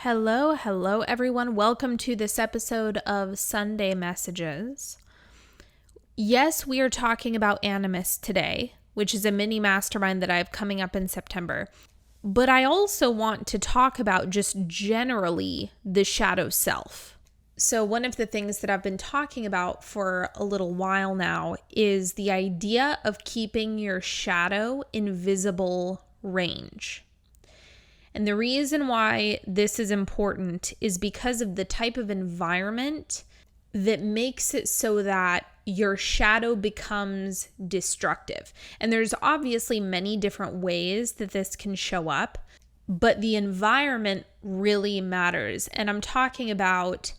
Hello everyone. Welcome to this episode of Sunday Messages. Yes, we are talking about Animus today, which is a mini mastermind that I have coming up in September. But I also want to talk about just generally the shadow self. So one of the things that I've been talking about for a little while now is the idea of keeping your shadow in visible range. And the reason why this is important is because of the type of environment that makes it so that your shadow becomes destructive. And there's obviously many different ways that this can show up, but the environment really matters. And I'm talking about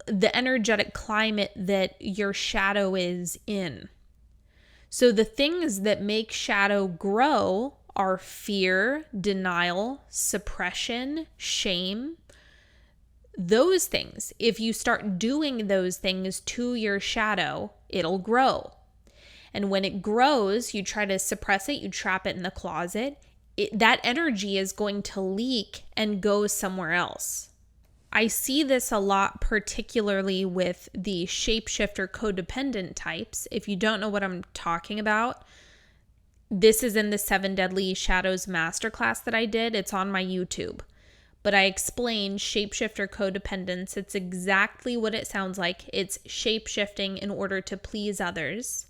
the energetic climate that your shadow is in. So the things that make shadow grow are fear, denial, suppression, shame. Those things, if you start doing those things to your shadow, it'll grow. And when it grows, you try to suppress it, you trap it in the closet, that energy is going to leak and go somewhere else. I see this a lot, particularly with the Shapeshifter Codependent types. If you don't know what I'm talking about, this is in the 7 Deadly Shadows masterclass that I did. It's on my YouTube. But I explained Shapeshifter Codependence. It's exactly what it sounds like. It's shape-shifting in order to please others,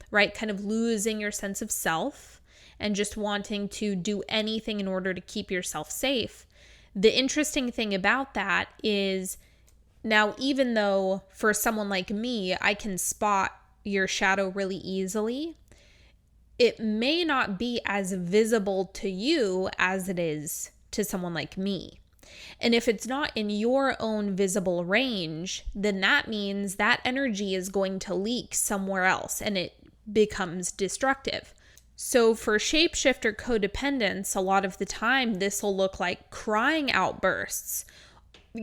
right? Kind of losing your sense of self and just wanting to do anything in order to keep yourself safe. The interesting thing about that is now, even though for someone like me, I can spot your shadow really easily, it may not be as visible to you as it is to someone like me. And if it's not in your own visible range, then that means that energy is going to leak somewhere else and it becomes destructive. So for Shapeshifter Codependence, a lot of the time, this will look like crying outbursts,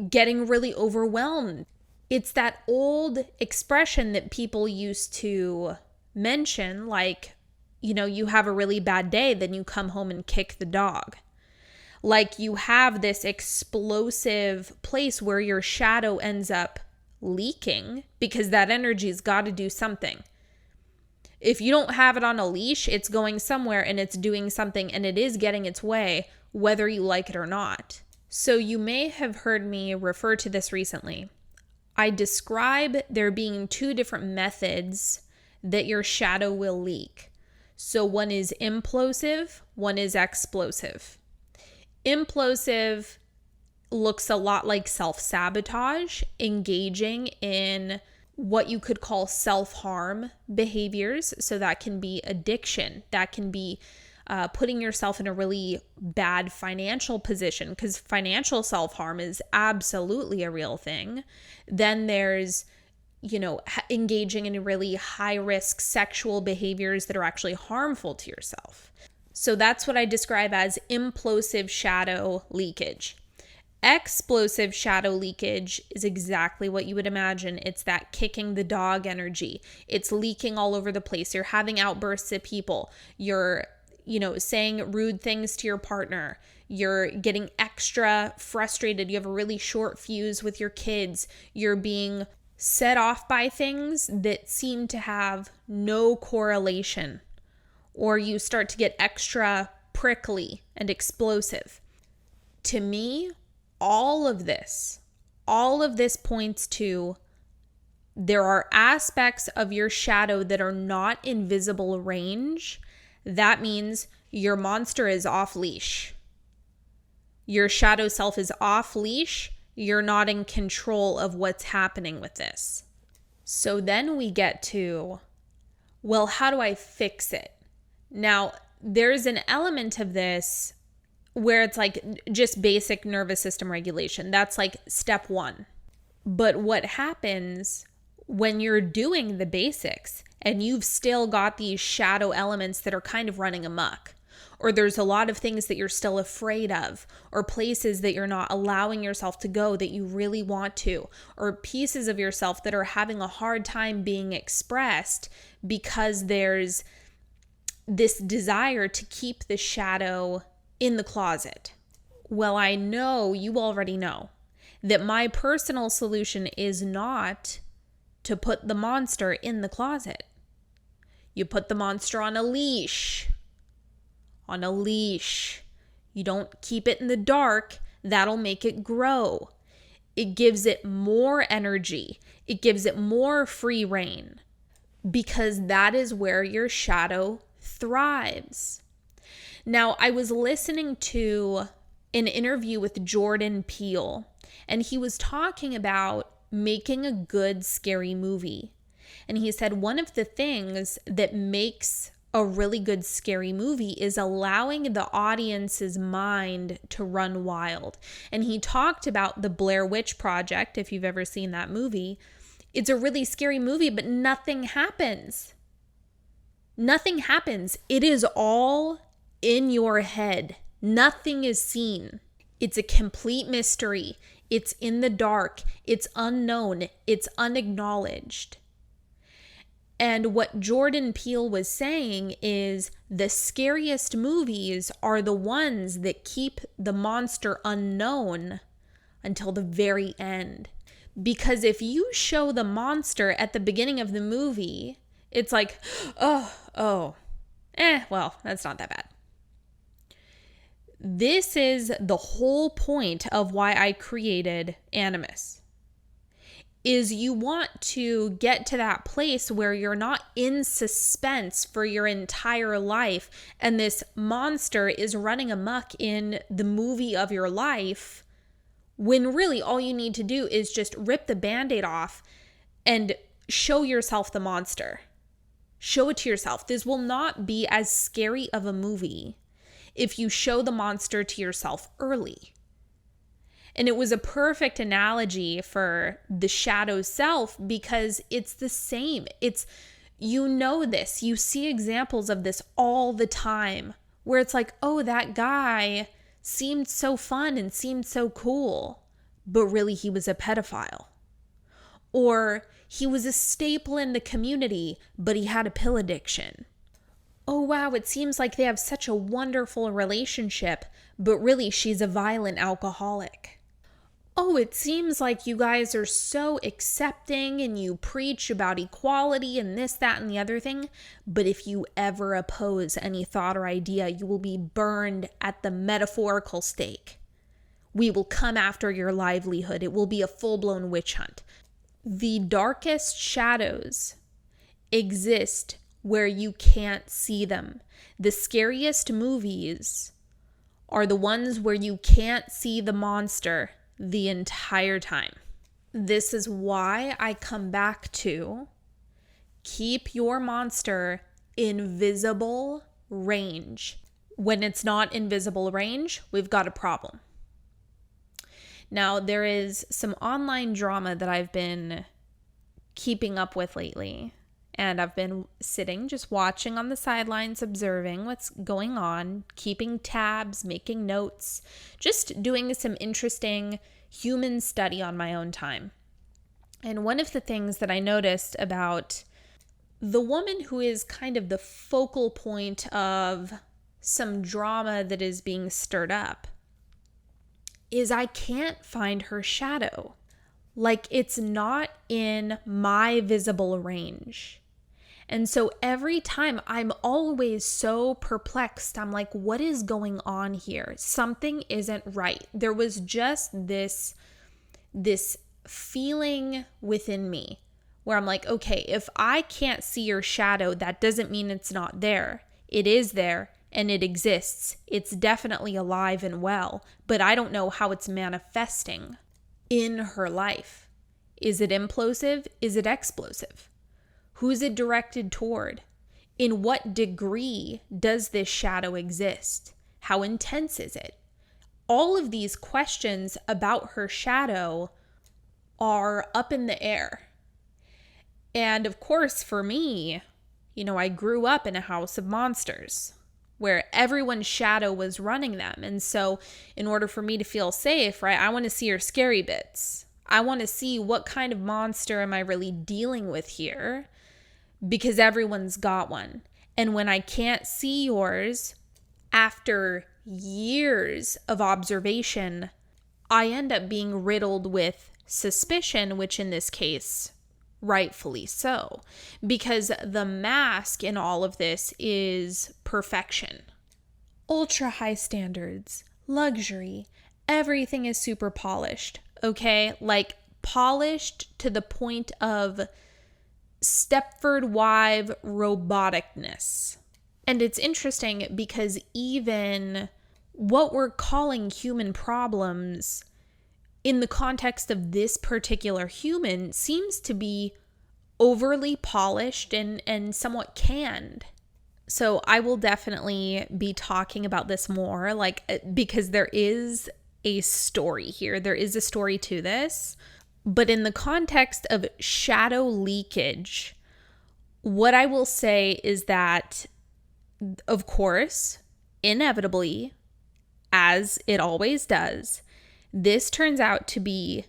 getting really overwhelmed. It's that old expression that people used to mention, like, you have a really bad day, then you come home and kick the dog. Like you have this explosive place where your shadow ends up leaking because that energy's got to do something. If you don't have it on a leash, it's going somewhere and it's doing something and it is getting its way, whether you like it or not. So you may have heard me refer to this recently. I describe there being 2 different methods that your shadow will leak. So one is implosive, one is explosive. Implosive looks a lot like self-sabotage, engaging in what you could call self-harm behaviors. So that can be addiction. That can be putting yourself in a really bad financial position, because financial self-harm is absolutely a real thing. Then there's engaging in really high-risk sexual behaviors that are actually harmful to yourself. So that's what I describe as implosive shadow leakage. Explosive shadow leakage is exactly what you would imagine. It's that kicking the dog energy. It's leaking all over the place. You're having outbursts at people. You're, saying rude things to your partner. You're getting extra frustrated. You have a really short fuse with your kids. You're being set off by things that seem to have no correlation, or you start to get extra prickly and explosive. To me, all of this points to there are aspects of your shadow that are not in visible range. That means your monster is off leash. Your shadow self is off leash. You're not in control of what's happening with this. So then we get to, well, how do I fix it? Now, there's an element of this where it's like just basic nervous system regulation. That's like step 1. But what happens when you're doing the basics and you've still got these shadow elements that are kind of running amok? Or there's a lot of things that you're still afraid of, or places that you're not allowing yourself to go that you really want to, or pieces of yourself that are having a hard time being expressed because there's this desire to keep the shadow in the closet. Well, I know you already know that my personal solution is not to put the monster in the closet. You put the monster on a leash. On a leash. You don't keep it in the dark. That'll make it grow. It gives it more energy. It gives it more free reign, because that is where your shadow thrives. Now, I was listening to an interview with Jordan Peele, and he was talking about making a good scary movie. And he said one of the things that makes a really good scary movie is allowing the audience's mind to run wild. And he talked about the Blair Witch Project, if you've ever seen that movie. It's a really scary movie, but nothing happens. Nothing happens. It is all in your head. Nothing is seen. It's a complete mystery. It's in the dark. It's unknown. It's unacknowledged. And what Jordan Peele was saying is the scariest movies are the ones that keep the monster unknown until the very end. Because if you show the monster at the beginning of the movie, it's like, well, that's not that bad. This is the whole point of why I created Animus. Is you want to get to that place where you're not in suspense for your entire life and this monster is running amok in the movie of your life, when really all you need to do is just rip the Band-Aid off and show yourself the monster. Show it to yourself. This will not be as scary of a movie if you show the monster to yourself early. And it was a perfect analogy for the shadow self because it's the same. You know this. You see examples of this all the time where it's like, oh, that guy seemed so fun and seemed so cool, but really he was a pedophile. Or he was a staple in the community, but he had a pill addiction. Oh, wow, it seems like they have such a wonderful relationship, but really she's a violent alcoholic. Oh, it seems like you guys are so accepting and you preach about equality and this, that, and the other thing. But if you ever oppose any thought or idea, you will be burned at the metaphorical stake. We will come after your livelihood. It will be a full-blown witch hunt. The darkest shadows exist where you can't see them. The scariest movies are the ones where you can't see the monster the entire time. This is why I come back to keep your monster in visible range. When it's not in visible range, we've got a problem. Now, there is some online drama that I've been keeping up with lately, and I've been sitting, just watching on the sidelines, observing what's going on, keeping tabs, making notes, just doing some interesting human study on my own time. And one of the things that I noticed about the woman who is kind of the focal point of some drama that is being stirred up is I can't find her shadow. Like, it's not in my visible range. And so every time I'm always so perplexed. I'm like, what is going on here? Something isn't right. There was just this feeling within me where I'm like, okay, if I can't see your shadow, that doesn't mean it's not there. It is there and it exists. It's definitely alive and well, but I don't know how it's manifesting in her life. Is it implosive? Is it explosive? Who's it directed toward? In what degree does this shadow exist? How intense is it? All of these questions about her shadow are up in the air. And of course, for me, I grew up in a house of monsters where everyone's shadow was running them. And so in order for me to feel safe, right, I want to see her scary bits. I want to see what kind of monster am I really dealing with here, because everyone's got one. And when I can't see yours after years of observation, I end up being riddled with suspicion, which in this case, rightfully so, because the mask in all of this is perfection. Ultra high standards, luxury, everything is super polished, okay? Like polished to the point of Stepford wife roboticness. And it's interesting because even what we're calling human problems in the context of this particular human seems to be overly polished and somewhat canned. So I will definitely be talking about this more, because there is a story here. There is a story to this. But in the context of shadow leakage, what I will say is that, of course, inevitably, as it always does, this turns out to be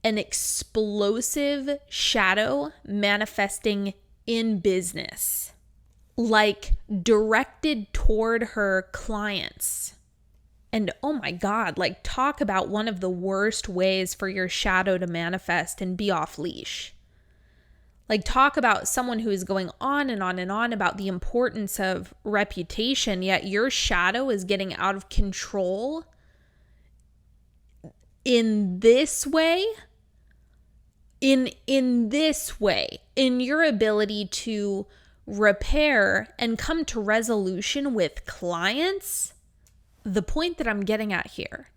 an explosive shadow manifesting in business, like directed toward her clients. And oh my God, like talk about one of the worst ways for your shadow to manifest and be off leash. Like talk about someone who is going on and on and on about the importance of reputation, yet your shadow is getting out of control in this way. In this way, in your ability to repair and come to resolution with clients. The point that I'm getting at here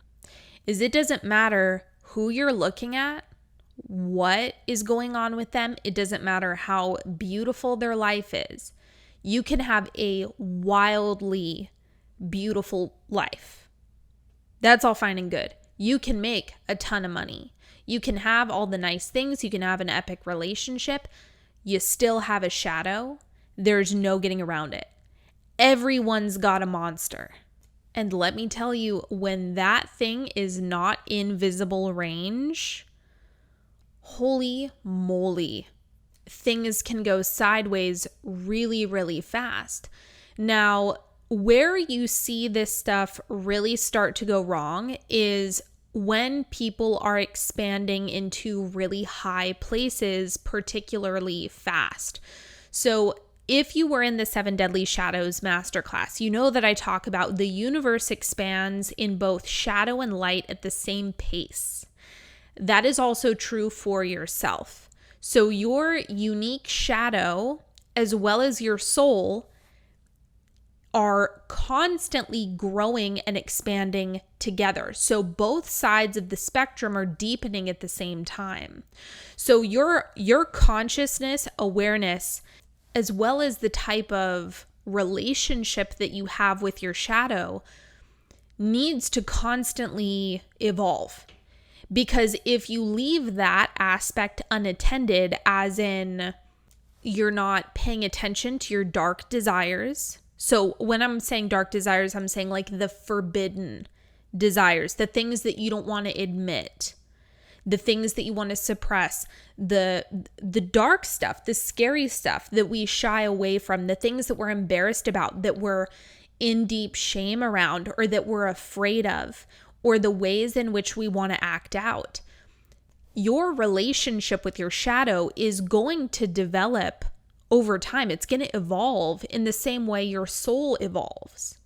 is it doesn't matter who you're looking at, what is going on with them. It doesn't matter how beautiful their life is. You can have a wildly beautiful life. That's all fine and good. You can make a ton of money. You can have all the nice things. You can have an epic relationship. You still have a shadow. There's no getting around it. Everyone's got a monster. And let me tell you, when that thing is not in visible range, holy moly, things can go sideways really, really fast. Now, where you see this stuff really start to go wrong is when people are expanding into really high places, particularly fast. So if you were in the 7 Deadly Shadows masterclass, you know that I talk about the universe expands in both shadow and light at the same pace. That is also true for yourself. So your unique shadow, as well as your soul, are constantly growing and expanding together. So both sides of the spectrum are deepening at the same time. So your consciousness, awareness, as well as the type of relationship that you have with your shadow, needs to constantly evolve. Because if you leave that aspect unattended, as in you're not paying attention to your dark desires. So when I'm saying dark desires, I'm saying like the forbidden desires, the things that you don't want to admit, the things that you want to suppress, the dark stuff, the scary stuff that we shy away from, the things that we're embarrassed about, that we're in deep shame around, or that we're afraid of, or the ways in which we want to act out. Your relationship with your shadow is going to develop over time. It's going to evolve in the same way your soul evolves.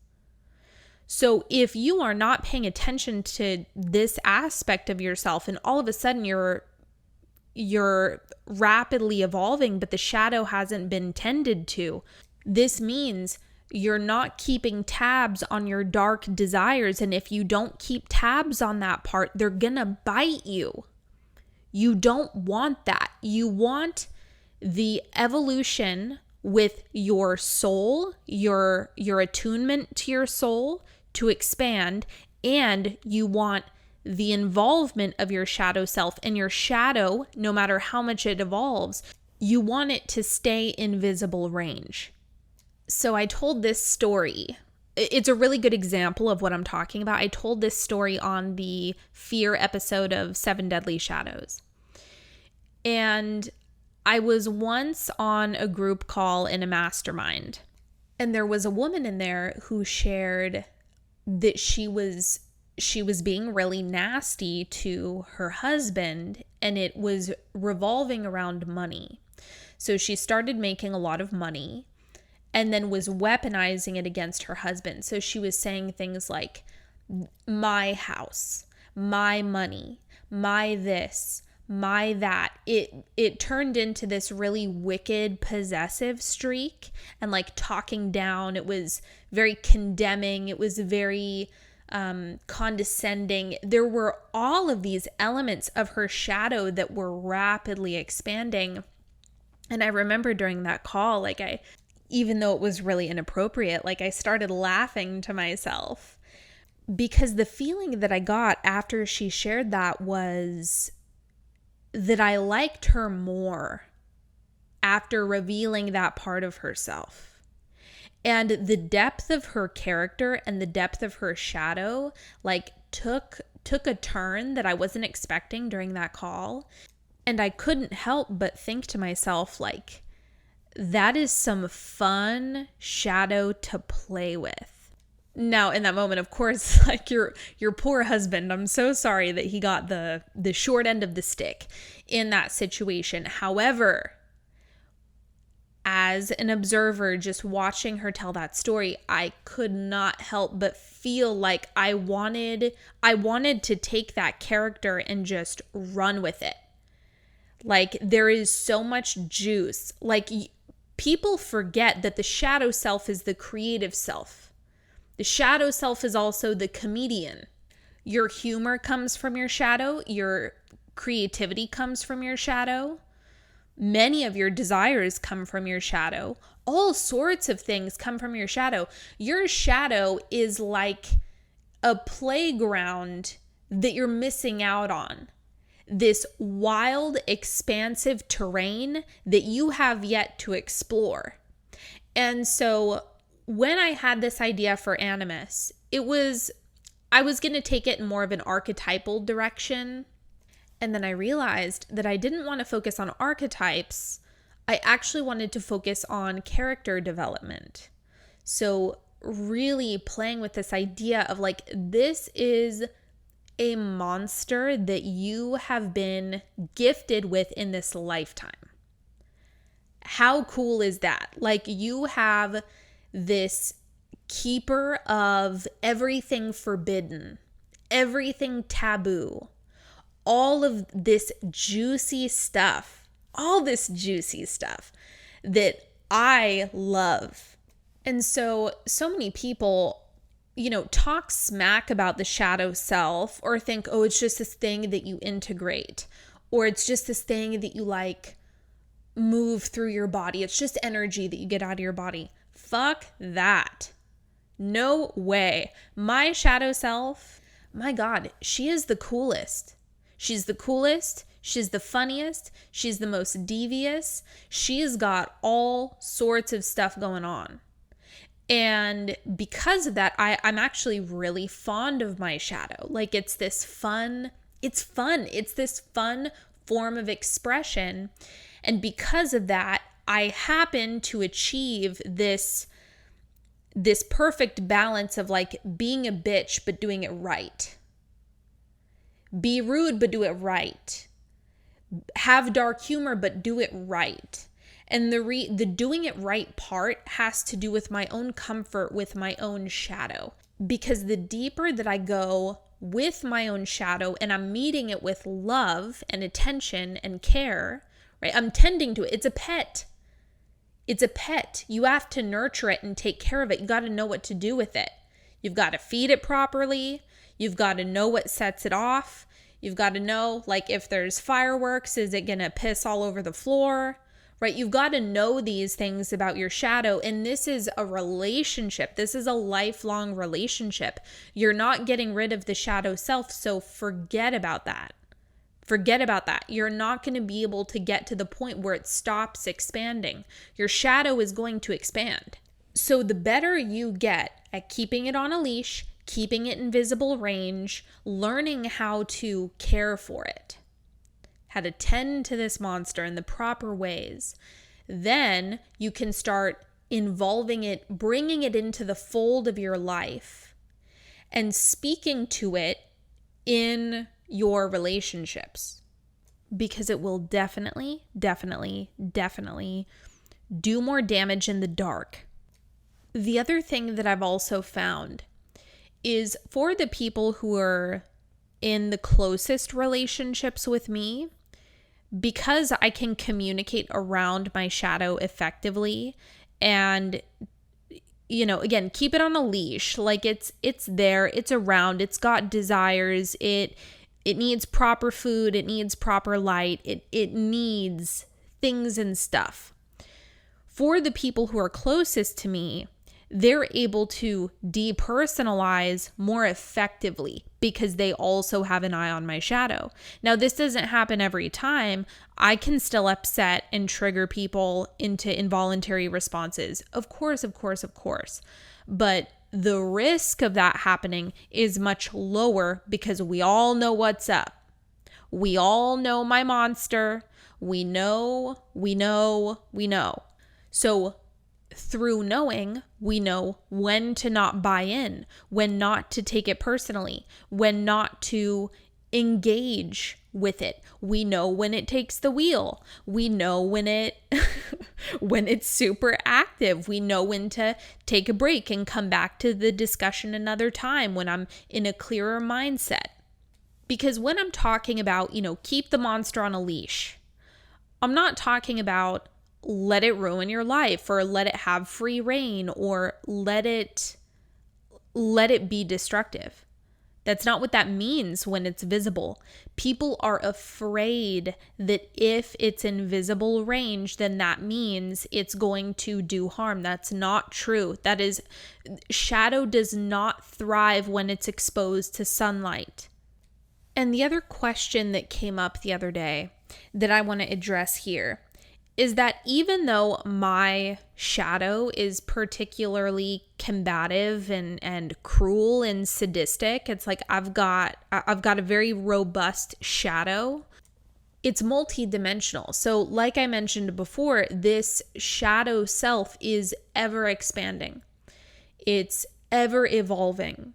So if you are not paying attention to this aspect of yourself, and all of a sudden you're rapidly evolving, but the shadow hasn't been tended to, this means you're not keeping tabs on your dark desires. And if you don't keep tabs on that part, they're gonna bite you. You don't want that. You want the evolution with your soul, your attunement to your soul to expand, and you want the involvement of your shadow self. And your shadow, no matter how much it evolves, you want it to stay in visible range. So I told this story. It's a really good example of what I'm talking about. I told this story on the fear episode of 7 Deadly Shadows. And I was once on a group call in a mastermind, and there was a woman in there who shared that she was being really nasty to her husband, and it was revolving around money. So she started making a lot of money and then was weaponizing it against her husband. So she was saying things like, my house, my money, my this, my that. It turned into this really wicked, possessive streak, and like talking down. It was very condemning. It was very condescending. There were all of these elements of her shadow that were rapidly expanding. And I remember during that call, like even though it was really inappropriate, like I started laughing to myself, because the feeling that I got after she shared that was that I liked her more after revealing that part of herself. And the depth of her character and the depth of her shadow like took a turn that I wasn't expecting during that call. And I couldn't help but think to myself, like, that is some fun shadow to play with. Now, in that moment, of course, like your poor husband, I'm so sorry that he got the short end of the stick in that situation. However, as an observer, just watching her tell that story, I could not help but feel like I wanted to take that character and just run with it. Like, there is so much juice. Like, people forget that the shadow self is the creative self. The shadow self is also the comedian. Your humor comes from your shadow. Your creativity comes from your shadow. Many of your desires come from your shadow. All sorts of things come from your shadow. Your shadow is like a playground that you're missing out on. This wild, expansive terrain that you have yet to explore. And so when I had this idea for Animus, I was going to take it in more of an archetypal direction. And then I realized that I didn't want to focus on archetypes. I actually wanted to focus on character development. So really playing with this idea of like, this is a monster that you have been gifted with in this lifetime. How cool is that? Like, you have this keeper of everything forbidden, everything taboo, all of this juicy stuff, that I love. And so many people, talk smack about the shadow self, or think, oh, it's just this thing that you integrate, or it's just this thing that you like move through your body. It's just energy that you get out of your body. Fuck that. No way. My shadow self, my God, she is the coolest. She's the coolest. She's the funniest. She's the most devious. She's got all sorts of stuff going on. And because of that, I'm actually really fond of my shadow. Like, it's this fun. It's this fun form of expression. And because of that, I happen to achieve this perfect balance of like being a bitch, but doing it right. Be rude, but do it right. Have dark humor, but do it right. And the doing it right part has to do with my own comfort with my own shadow. Because the deeper that I go with my own shadow and I'm meeting it with love and attention and care, right? I'm tending to it. It's a pet. It's a pet. You have to nurture it and take care of it. You got to know what to do with it. You've got to feed it properly. You've got to know what sets it off. You've got to know, like, if there's fireworks, is it going to piss all over the floor? Right? You've got to know these things about your shadow. And this is a relationship. This is a lifelong relationship. You're not getting rid of the shadow self. So forget about that. Forget about that. You're not going to be able to get to the point where it stops expanding. Your shadow is going to expand. So the better you get at keeping it on a leash, keeping it in visible range, learning how to care for it, how to tend to this monster in the proper ways, then you can start involving it, bringing it into the fold of your life. and speaking to it in your relationships, because it will definitely do more damage in the dark. The other thing that I've also found is for the people who are in the closest relationships with me, because I can communicate around my shadow effectively and, again, keep it on a leash. Like it's there, it's around, it's got desires, it needs proper food, it needs proper light, it needs things and stuff. For the people who are closest to me, they're able to depersonalize more effectively because they also have an eye on my shadow. Now, this doesn't happen every time. I can still upset and trigger people into involuntary responses. Of course. But the risk of that happening is much lower because we all know what's up. We all know my monster. We know. So through knowing, we know when to not buy in, when not to take it personally, when not to engage with it. We know when it takes the wheel. We know when when it's super active. We know when to take a break and come back to the discussion another time when I'm in a clearer mindset. Because when I'm talking about, keep the monster on a leash, I'm not talking about let it ruin your life or let it have free reign or let it be destructive. That's not what that means when it's visible. People are afraid that if it's in visible range, then that means it's going to do harm. That's not true. Shadow does not thrive when it's exposed to sunlight. And the other question that came up the other day that I want to address here is that even though my shadow is particularly combative and cruel and sadistic, it's like I've got a very robust shadow. It's multidimensional. So like I mentioned before, this shadow self is ever expanding. It's ever evolving.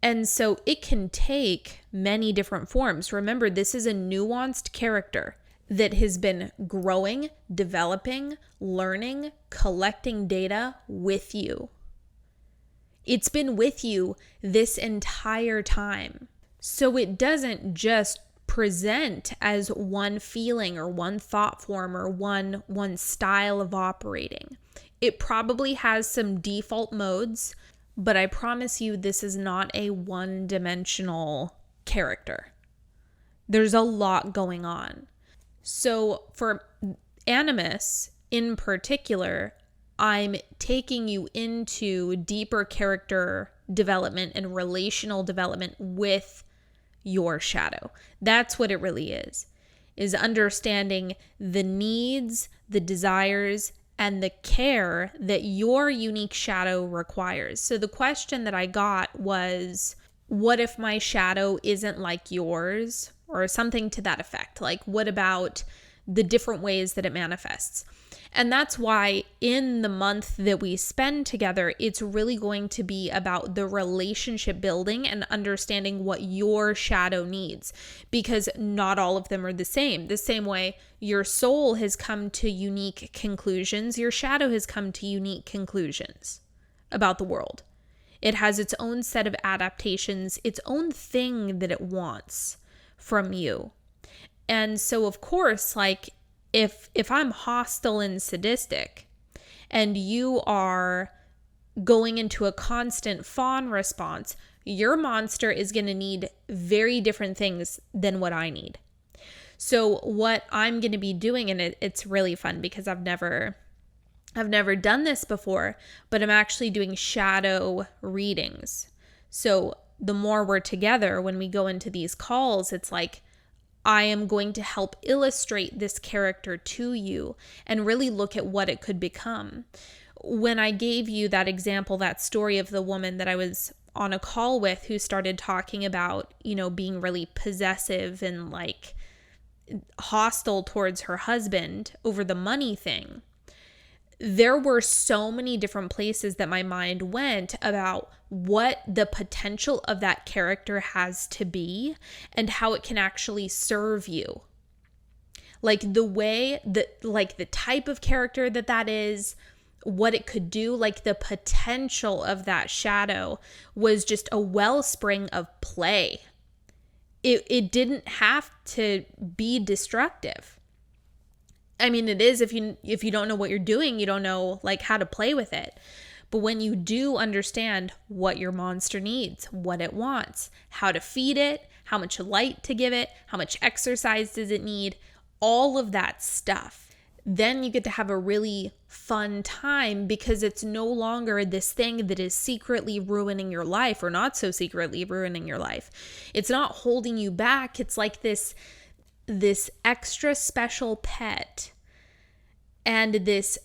And so it can take many different forms. Remember, this is a nuanced character that has been growing, developing, learning, collecting data with you. It's been with you this entire time. So it doesn't just present as one feeling or one thought form or one style of operating. It probably has some default modes, but I promise you this is not a one-dimensional character. There's a lot going on. So for Animus in particular, I'm taking you into deeper character development and relational development with your shadow. That's what it really is understanding the needs, the desires, and the care that your unique shadow requires. So the question that I got was, what if my shadow isn't like yours? Or something to that effect. Like, what about the different ways that it manifests? And that's why in the month that we spend together, it's really going to be about the relationship building and understanding what your shadow needs, because not all of them are the same. The same way your soul has come to unique conclusions, your shadow has come to unique conclusions about the world. It has its own set of adaptations, its own thing that it wants from you. And so of course, like if I'm hostile and sadistic and you are going into a constant fawn response, your monster is going to need very different things than what I need. So what I'm going to be doing, and it's really fun because I've never done this before, but I'm actually doing shadow readings. So the more we're together, when we go into these calls, it's like I am going to help illustrate this character to you and really look at what it could become. When I gave you that example, that story of the woman that I was on a call with who started talking about, being really possessive and like hostile towards her husband over the money thing, there were so many different places that my mind went about what the potential of that character has to be and how it can actually serve you. Like the way that, like the type of character that is, what it could do, like the potential of that shadow was just a wellspring of play. It didn't have to be destructive. I mean, it is if you don't know what you're doing, you don't know like how to play with it. But when you do understand what your monster needs, what it wants, how to feed it, how much light to give it, how much exercise does it need, all of that stuff, then you get to have a really fun time because it's no longer this thing that is secretly ruining your life or not so secretly ruining your life. It's not holding you back. It's like this extra special pet and this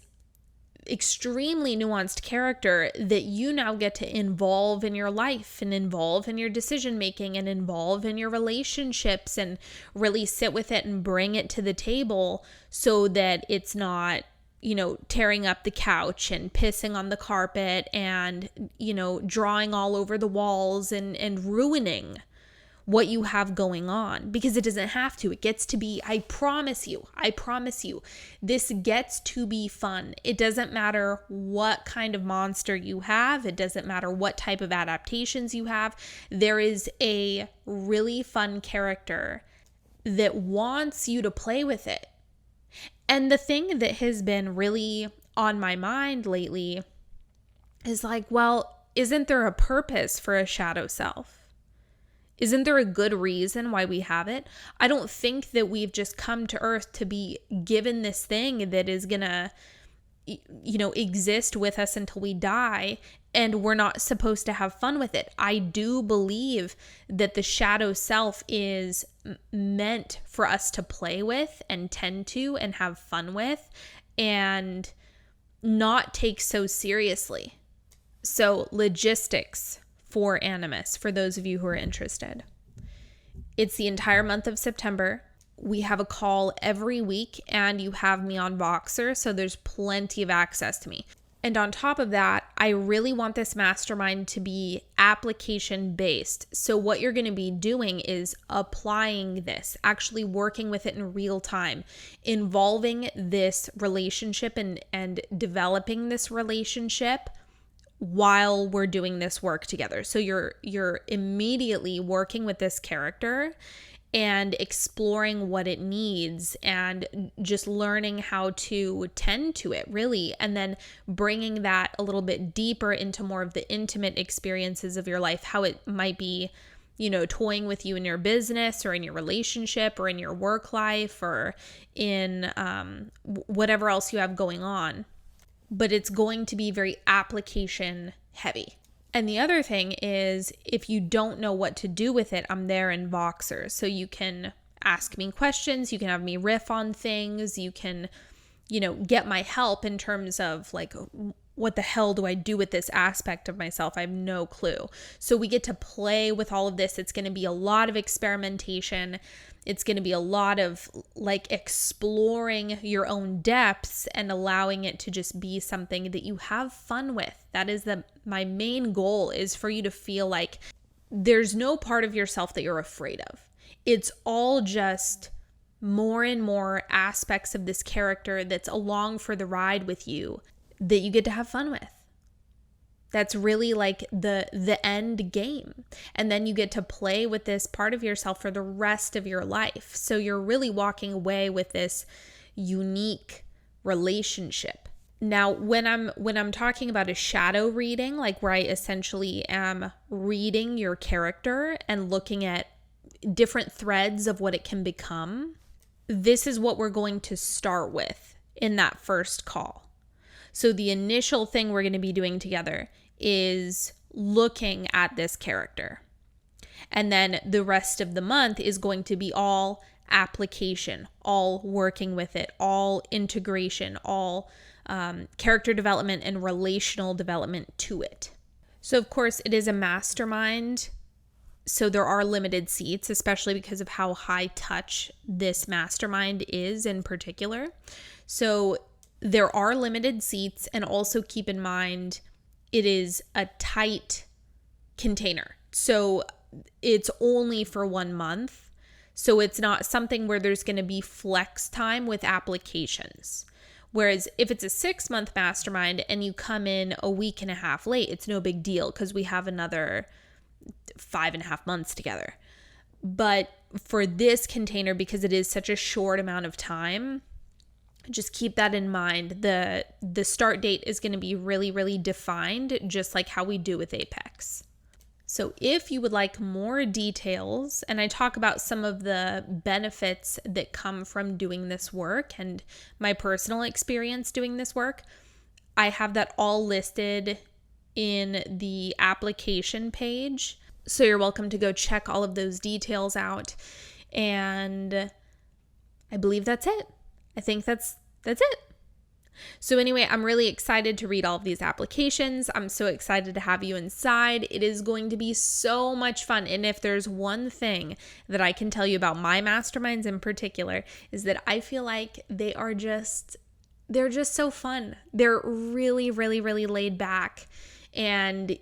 extremely nuanced character that you now get to involve in your life and involve in your decision making and involve in your relationships and really sit with it and bring it to the table so that it's not, tearing up the couch and pissing on the carpet and, drawing all over the walls and ruining what you have going on, because it doesn't have to. It gets to be, I promise you, this gets to be fun. It doesn't matter what kind of monster you have. It doesn't matter what type of adaptations you have. There is a really fun character that wants you to play with it. And the thing that has been really on my mind lately is like, well, isn't there a purpose for a shadow self? Isn't there a good reason why we have it? I don't think that we've just come to Earth to be given this thing that is gonna, exist with us until we die, and we're not supposed to have fun with it. I do believe that the shadow self is meant for us to play with and tend to and have fun with and not take so seriously. So logistics for Animus, for those of you who are interested. It's the entire month of September. We have a call every week and you have me on Voxer, so there's plenty of access to me. And on top of that, I really want this mastermind to be application based. So what you're going to be doing is applying this, actually working with it in real time, involving this relationship and developing this relationship while we're doing this work together. So you're immediately working with this character and exploring what it needs and just learning how to tend to it, really, and then bringing that a little bit deeper into more of the intimate experiences of your life, how it might be, toying with you in your business or in your relationship or in your work life or in whatever else you have going on. But it's going to be very application heavy. And the other thing is, if you don't know what to do with it, I'm there in Voxer. So you can ask me questions, you can have me riff on things, you can, get my help in terms of like, what the hell do I do with this aspect of myself? I have no clue. So we get to play with all of this. It's going to be a lot of experimentation. It's going to be a lot of like exploring your own depths and allowing it to just be something that you have fun with. That is my main goal, is for you to feel like there's no part of yourself that you're afraid of. It's all just more and more aspects of this character that's along for the ride with you that you get to have fun with. That's really like the end game. And then you get to play with this part of yourself for the rest of your life. So you're really walking away with this unique relationship. Now, when I'm talking about a shadow reading, like where I essentially am reading your character and looking at different threads of what it can become, this is what we're going to start with in that first call. So the initial thing we're going to be doing together is looking at this character. And then the rest of the month is going to be all application, all working with it, all integration, all character development and relational development to it. So of course it is a mastermind. So there are limited seats, especially because of how high touch this mastermind is in particular. So There are limited seats, and also keep in mind it is a tight container. So it's only for 1 month. So it's not something where there's going to be flex time with applications. Whereas if it's a 6-month mastermind and you come in a week and a half late, it's no big deal because we have another 5.5 months together. But for this container, because it is such a short amount of time, just keep that in mind. The start date is going to be really, really defined, just like how we do with Apex. So if you would like more details, and I talk about some of the benefits that come from doing this work and my personal experience doing this work, I have that all listed in the application page. So you're welcome to go check all of those details out. And I believe that's it. I think that's it. So anyway, I'm really excited to read all of these applications. I'm so excited to have you inside. It is going to be so much fun. And if there's one thing that I can tell you about my masterminds in particular, is that I feel like they're just so fun. They're really, really, really laid back and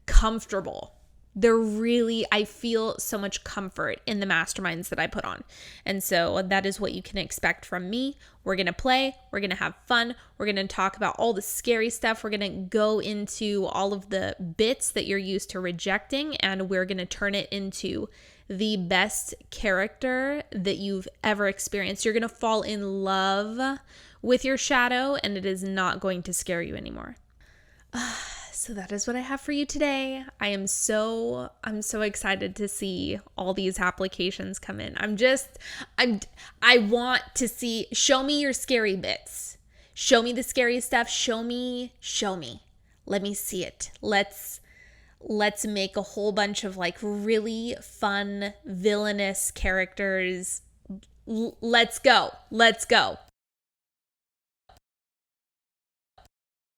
comfortable. I feel so much comfort in the masterminds that I put on. And so that is what you can expect from me. We're going to play. We're going to have fun. We're going to talk about all the scary stuff. We're going to go into all of the bits that you're used to rejecting, and we're going to turn it into the best character that you've ever experienced. You're going to fall in love with your shadow, and it is not going to scare you anymore. So that is what I have for you today. I'm so excited to see all these applications come in. I want to see, show me your scary bits. Show me the scary stuff. Show me. Let me see it. Let's make a whole bunch of like really fun villainous characters. Let's go.